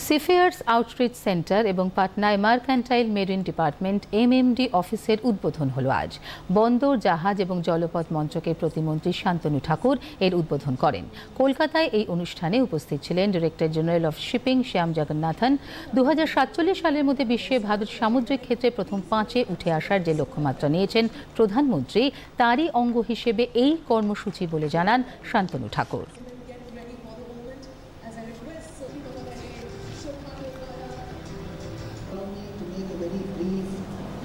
সিফেয়ার্স outreach centre এবং পাটনায় মার্কান্টাইল marine department MMD অফিসের উদ্বোধন হলো আজ। বন্দর, জাহাজ এবং জলপথ মন্ত্রকের প্রতিমন্ত্রী শান্তনু ঠাকুর এর উদ্বোধন করেন। কলকাতায় এই অনুষ্ঠানে উপস্থিত ছিলেন ডিরেক্টর জেনারেল অফ শিপিং শ্যাম জগন্নাথন। 2047 সালের মধ্যে বিশ্বে ভারত সামুদ্রিক ক্ষেত্রে প্রথম 5-এ উঠে আসার যে লক্ষ্যমাত্রা নিয়েছেন প্রধানমন্ত্রী, তারই অঙ্গ হিসেবে এই কর্মসূচি বলে জানান Shantanu Thakur.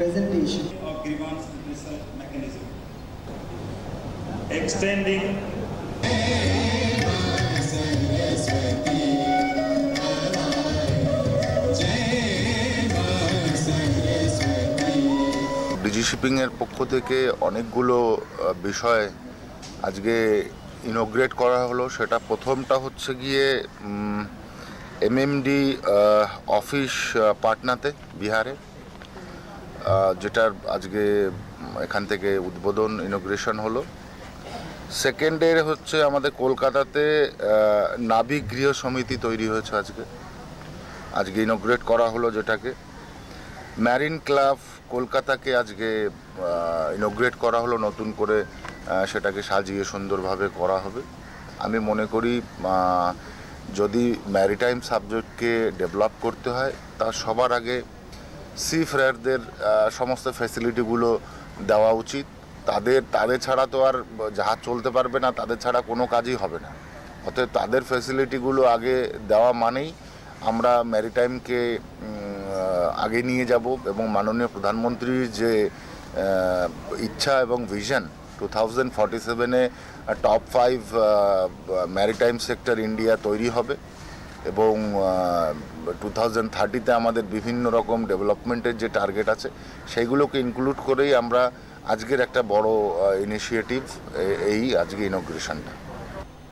Presentation of grievance dismissal mechanism. Extending DG শিপিংয়ের পক্ষ থেকে অনেকগুলো বিষয় আজকে ইনোগ্রেট করা হলো। সেটা প্রথমটা হচ্ছে গিয়ে MMD অফিস পাটনাতে, বিহারে, যেটার আজকে এখান থেকে উদ্বোধন ইনোগ্রেশন হলো। সেকেন্ডের হচ্ছে আমাদের কলকাতাতে নাবিক গৃহ সমিতি তৈরি হয়েছে আজকে ইনোগ্রেট করা হলো, যেটাকে ম্যারিন ক্লাব কলকাতাকে আজকে ইনোগ্রেট করা হলো নতুন করে, সেটাকে সাজিয়ে সুন্দরভাবে করা হবে। আমি মনে করি যদি ম্যারিটাইম সাবজেক্টকে ডেভেলপ করতে হয়, তা সবার আগে সি ফেয়ারদের সমস্ত ফ্যাসিলিটিগুলো দেওয়া উচিত। তাদের ছাড়া তো আর জাহাজ চলতে পারবে না, তাদের ছাড়া কোনো কাজই হবে না। অতএব তাদের ফ্যাসিলিটিগুলো আগে দেওয়া মানেই আমরা ম্যারিটাইমকে আগে নিয়ে যাব। এবং মাননীয় প্রধানমন্ত্রীর যে ইচ্ছা এবং ভিশন 2047-এ টপ 5 ম্যারিটাইম সেক্টর ইন্ডিয়া তৈরি হবে এবং 2030-তে আমাদের বিভিন্ন রকম ডেভেলপমেন্টের যে টার্গেট আছে সেইগুলোকে ইনক্লুড করেই আমরা আজকের একটা বড় ইনিশিয়েটিভ এই আজকে ইনোগ্রেশনটা।